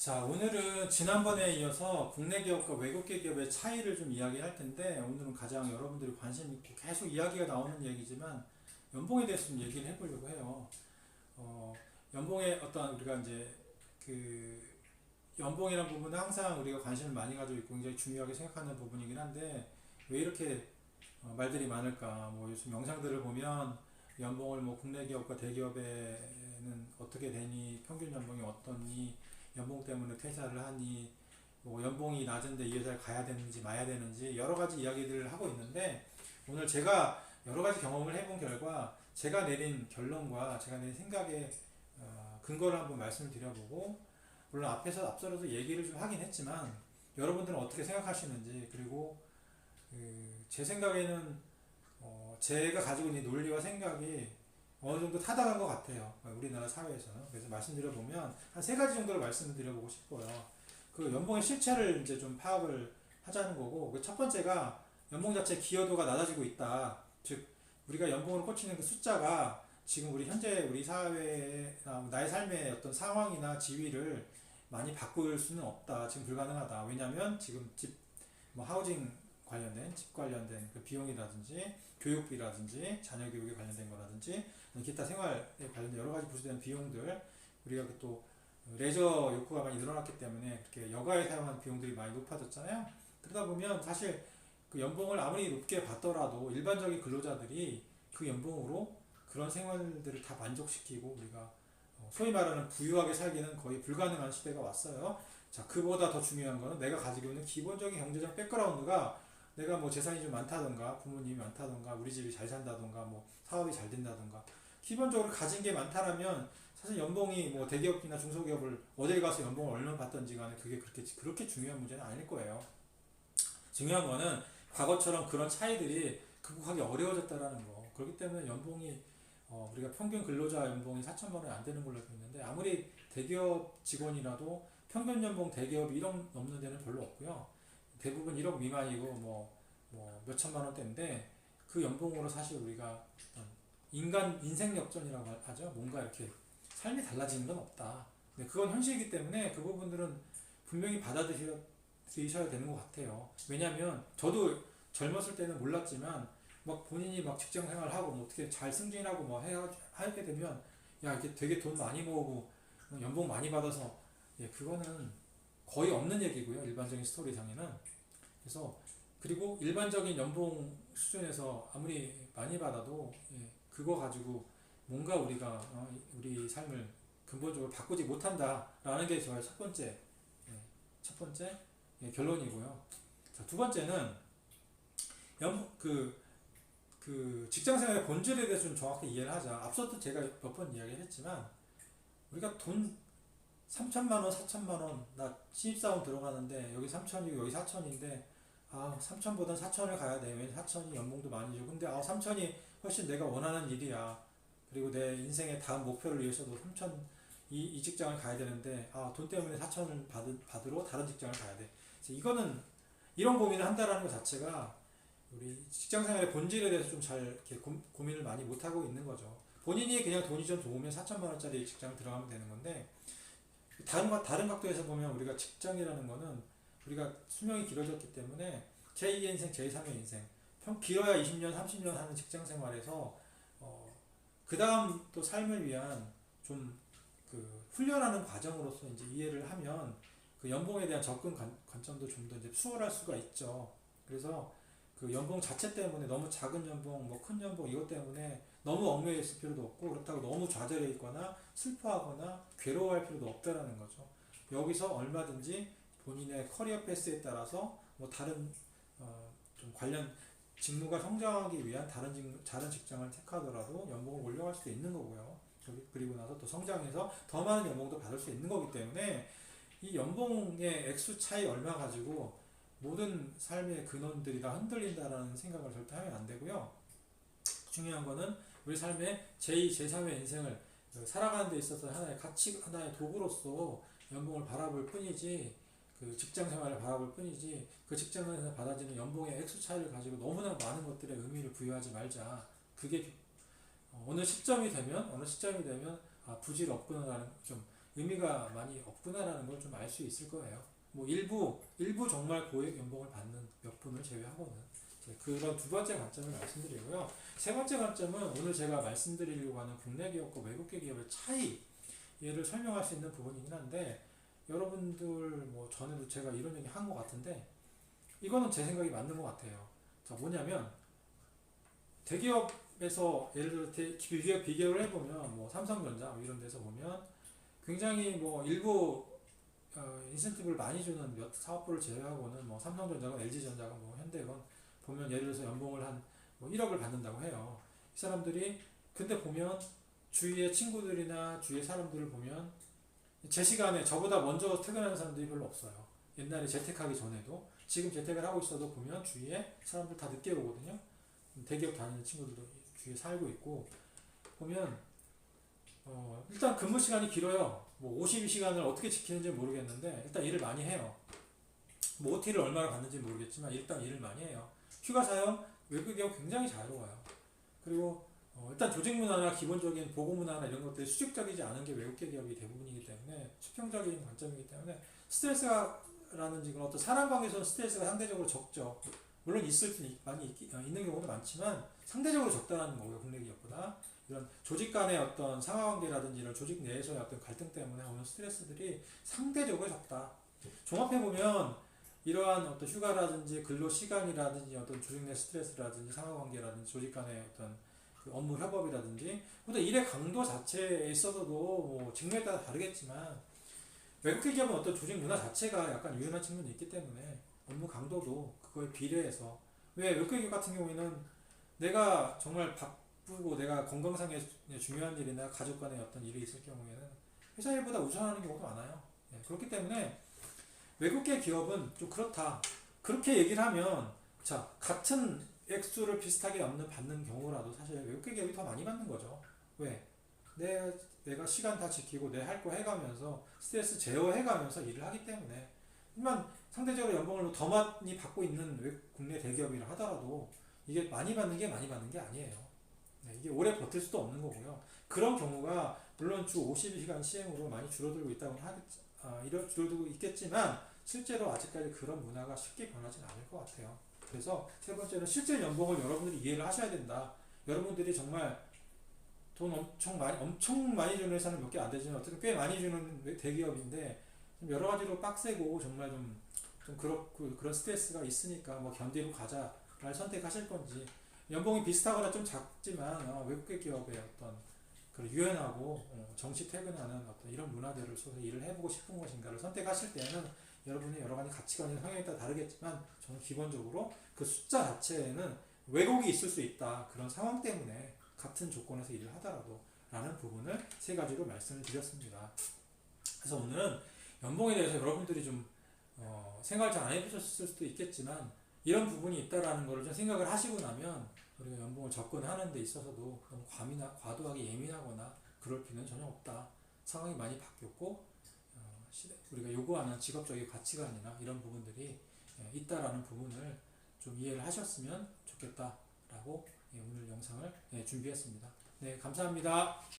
자, 오늘은 지난번에 이어서 국내 기업과 외국계 기업의 차이를 좀 이야기할 텐데, 오늘은 가장 여러분들이 관심 있고 계속 이야기가 나오는 얘기지만, 연봉에 대해서 좀 얘기를 해보려고 해요. 어, 연봉의 어떤 우리가 이제 그 연봉이라는 부분은 항상 우리가 관심을 많이 가지고 있고 굉장히 중요하게 생각하는 부분이긴 한데, 왜 이렇게 말들이 많을까? 뭐 요즘 영상들을 보면 연봉을 뭐 국내 기업과 대기업에는 어떻게 되니, 평균 연봉이 어떻니, 연봉 때문에 퇴사를 하니, 뭐 연봉이 낮은데 이 회사를 가야 되는지 마야 되는지 여러 가지 이야기들을 하고 있는데, 오늘 제가 여러 가지 경험을 해본 결과 제가 내린 결론과 제가 내린 생각에 근거를 한번 말씀을 드려보고, 물론 앞서서 얘기를 좀 하긴 했지만 여러분들은 어떻게 생각하시는지, 그리고 제 생각에는 제가 가지고 있는 논리와 생각이 어느 정도 타당한 것 같아요. 우리나라 사회에서는. 그래서 말씀드려보면 한 세 가지 정도로 말씀을 드려보고 싶어요. 그 연봉의 실체를 이제 좀 파악을 하자는 거고, 그 첫 번째가 연봉 자체 기여도가 낮아지고 있다. 즉, 우리가 연봉으로 꽂히는 그 숫자가 지금 현재 우리 사회나 나의 삶의 어떤 상황이나 지위를 많이 바꿀 수는 없다. 지금 불가능하다. 왜냐하면 지금 뭐 하우징 관련된 집 관련된 그 비용이라든지 교육비라든지 자녀 교육에 관련된 거라든지 기타 생활에 관련된 여러 가지 부수되는 비용들, 우리가 또 레저 욕구가 많이 늘어났기 때문에 그렇게 여가에 사용하는 비용들이 많이 높아졌잖아요. 그러다 보면 사실 그 연봉을 아무리 높게 받더라도 일반적인 근로자들이 그 연봉으로 그런 생활들을 다 만족시키고 우리가 소위 말하는 부유하게 살기는 거의 불가능한 시대가 왔어요. 자, 그보다 더 중요한 거는 내가 가지고 있는 기본적인 경제적 백그라운드가, 내가 뭐 재산이 좀 많다던가 부모님이 많다던가 우리 집이 잘 산다던가 뭐 사업이 잘 된다던가 기본적으로 가진 게 많다라면 사실 연봉이 뭐 대기업이나 중소기업을 어딜 가서 연봉을 얼마 받던지 간에 그게 그렇게 중요한 문제는 아닐 거예요. 중요한 거는 과거처럼 그런 차이들이 극복하기 어려워졌다라는 거. 그렇기 때문에 연봉이 우리가 평균 근로자 연봉이 4천만 원이 안 되는 걸로 알고 있는데, 아무리 대기업 직원이라도 평균 연봉 대기업이 1억 넘는 데는 별로 없고요. 대부분 1억 미만이고 뭐 몇천만 원대인데, 그 연봉으로 사실 우리가 인생 역전이라고 하죠. 뭔가 이렇게 삶이 달라지는 건 없다. 근데 그건 현실이기 때문에 그 부분들은 분명히 받아들이셔야 되는 것 같아요. 왜냐하면 저도 젊었을 때는 몰랐지만 막 본인이 막 직장 생활하고 뭐 어떻게 잘 승진하고 뭐 하게 되면, 야, 이게 되게 돈 많이 모으고 연봉 많이 받아서, 예, 그거는 거의 없는 얘기고요. 일반적인 스토리상에는. 그래서 그리고 일반적인 연봉 수준에서 아무리 많이 받아도, 예, 그거 가지고 뭔가 우리가 우리 삶을 근본적으로 바꾸지 못한다라는 게 저의 첫 번째 결론이고요. 자, 두 번째는 그 직장 생활의 본질에 대해서 좀 정확히 이해를 하자. 앞서도 제가 몇 번 이야기를 했지만, 우리가 돈 3천만 원, 4천만 원, 나 신입사원 들어가는데 여기 3천이고 여기 4천인데, 3천보단 4천을 가야 돼. 왜냐면 4천이 연봉도 많이 줘. 근데 3천이 훨씬 내가 원하는 일이야. 그리고 내 인생의 다음 목표를 위해서도 3천 이 직장을 가야 되는데, 돈 때문에 4천을 받으러 다른 직장을 가야 돼. 이거는 이런 고민을 한다라는 것 자체가 우리 직장 생활의 본질에 대해서 좀 잘 이렇게 고민을 많이 못 하고 있는 거죠. 본인이 그냥 돈이 좀 좋으면 4천만 원짜리 직장 들어가면 되는 건데, 다른 각도에서 보면 우리가 직장이라는 거는 우리가 수명이 길어졌기 때문에 제2의 인생, 제3의 인생, 길어야 20년, 30년 하는 직장 생활에서 그 다음 또 삶을 위한 좀 그 훈련하는 과정으로서 이제 이해를 하면 그 연봉에 대한 접근 관점도 좀 더 이제 수월할 수가 있죠. 그래서 그 연봉 자체 때문에 너무 작은 연봉, 뭐 큰 연봉 이것 때문에 너무 얽매여 있을 필요도 없고, 그렇다고 너무 좌절해 있거나 슬퍼하거나 괴로워할 필요도 없다라는 거죠. 여기서 얼마든지 본인의 커리어 패스에 따라서 뭐 다른 좀 관련 직무가 성장하기 위한 다른 직장을 택하더라도 연봉을 올려갈 수도 있는 거고요. 그리고 나서 또 성장해서 더 많은 연봉도 받을 수 있는 거기 때문에 이 연봉의 액수 차이 얼마 가지고 모든 삶의 근원들이 다 흔들린다라는 생각을 절대 하면 안 되고요. 중요한 거는 우리 삶의 제2, 제3의 인생을 살아가는 데 있어서 하나의 가치, 하나의 도구로서 연봉을 바라볼 뿐이지, 그 직장 생활을 바라볼 뿐이지, 그 직장에서 받아지는 연봉의 액수 차이를 가지고 너무나 많은 것들에 의미를 부여하지 말자. 그게 어느 시점이 되면 부질없구나라는, 좀 의미가 많이 없구나라는 걸 좀 알 수 있을 거예요. 뭐 일부 정말 고액 연봉을 받는 몇 분을 제외하고는 그런 두 번째 관점을 말씀드리고요. 세 번째 관점은 오늘 제가 말씀드리려고 하는 국내 기업과 외국계 기업의 차이 얘를 설명할 수 있는 부분이긴 한데 여러분들 뭐 전에도 제가 이런 얘기 한 것 같은데 이거는 제 생각이 맞는 것 같아요. 자 뭐냐면 대기업에서 예를 들어 비교를 해보면 뭐 삼성전자 뭐 이런 데서 보면 굉장히 뭐 일부 인센티브를 많이 주는 몇 사업부를 제외하고는 뭐 삼성전자건 LG전자건 뭐 현대건 보면 예를 들어서 연봉을 한뭐 1억을 받는다고 해요. 이 사람들이 근데 보면 주위의 친구들이나 주위의 사람들을 보면 제 시간에 저보다 먼저 퇴근하는 사람들이 별로 없어요. 옛날에 재택하기 전에도 지금 재택을 하고 있어도 보면 주위에 사람들 다 늦게 오거든요. 대기업 다니는 친구들도 주위에 살고 있고 보면 일단 근무 시간이 길어요. 뭐 52시간을 어떻게 지키는지 모르겠는데 일단 일을 많이 해요. 뭐 OT를 얼마나 받는지 모르겠지만 일단 일을 많이 해요. 휴가 사용 외국 기업 굉장히 자유로워요. 그리고 일단 조직 문화나 기본적인 보고 문화나 이런 것들이 수직적이지 않은 게 외국계 기업이 대부분이기 때문에 수평적인 관점이기 때문에 스트레스라든지 그런 어떤 사람 관계에서는 스트레스가 상대적으로 적죠. 물론 있을 수 있는 경우도 많지만 상대적으로 적다라는 거고요. 국내 기업보다 이런 조직 간의 어떤 상하관계라든지 이런 조직 내에서의 어떤 갈등 때문에 오는 스트레스들이 상대적으로 적다. 종합해 보면 이러한 어떤 휴가라든지 근로 시간이라든지 어떤 조직 내 스트레스라든지 상하관계라든지 조직 간의 어떤 그 업무 협업이라든지 또 일의 강도 자체에 있어서도 뭐 직무에 따라 다르겠지만 외국계 기업은 어떤 조직 문화 자체가 약간 유연한 측면이 있기 때문에 업무 강도도 그거에 비례해서 왜 외국계 기업 같은 경우에는 내가 정말 바쁘고 내가 건강상의 중요한 일이나 가족 간의 어떤 일이 있을 경우에는 회사 일보다 우선하는 경우도 많아요. 그렇기 때문에 외국계 기업은 좀 그렇다. 그렇게 얘기를 하면 자 같은 액수를 비슷하게 받는 경우라도 사실 외국계 기업이 더 많이 받는 거죠. 왜? 내가 시간 다 지키고 내 할 거 해가면서 스트레스 제어해가면서 일을 하기 때문에 하지만 상대적으로 연봉을 더 많이 받고 있는 국내 대기업이라 하더라도 이게 많이 받는 게 아니에요. 이게 오래 버틸 수도 없는 거고요. 그런 경우가 물론 주 52시간 시행으로 많이 줄어들고 줄어들고 있겠지만 실제로 아직까지 그런 문화가 쉽게 변하지는 않을 것 같아요. 그래서 세 번째는 실제 연봉을 여러분들이 이해를 하셔야 된다. 여러분들이 정말 돈 엄청 많이 주는 회사는 몇 개 안 되지만 어쨌든 꽤 많이 주는 대기업인데 좀 여러 가지로 빡세고 정말 좀 그렇고 그런 스트레스가 있으니까 뭐 견디고 가자를 선택하실 건지 연봉이 비슷하거나 좀 작지만 외국계 기업의 어떤 그 유연하고 정시 퇴근하는 어떤 이런 문화들을 속에서 일을 해보고 싶은 것인가를 선택하실 때는 여러분의 여러 가지 가치관이나 성향에 따라 다르겠지만 저는 기본적으로 그 숫자 자체에는 왜곡이 있을 수 있다. 그런 상황 때문에 같은 조건에서 일을 하더라도 라는 부분을 세 가지로 말씀을 드렸습니다. 그래서 오늘은 연봉에 대해서 여러분들이 좀 생각을 잘 안 해보셨을 수도 있겠지만 이런 부분이 있다라는 것을 좀 생각을 하시고 나면 우리가 연봉을 접근하는 데 있어서도 너무 과도하게 예민하거나 그럴 필요는 전혀 없다. 상황이 많이 바뀌었고 우리가 요구하는 직업적인 가치관이나 이런 부분들이 있다라는 부분을 좀 이해를 하셨으면 좋겠다라고 오늘 영상을 준비했습니다. 네, 감사합니다.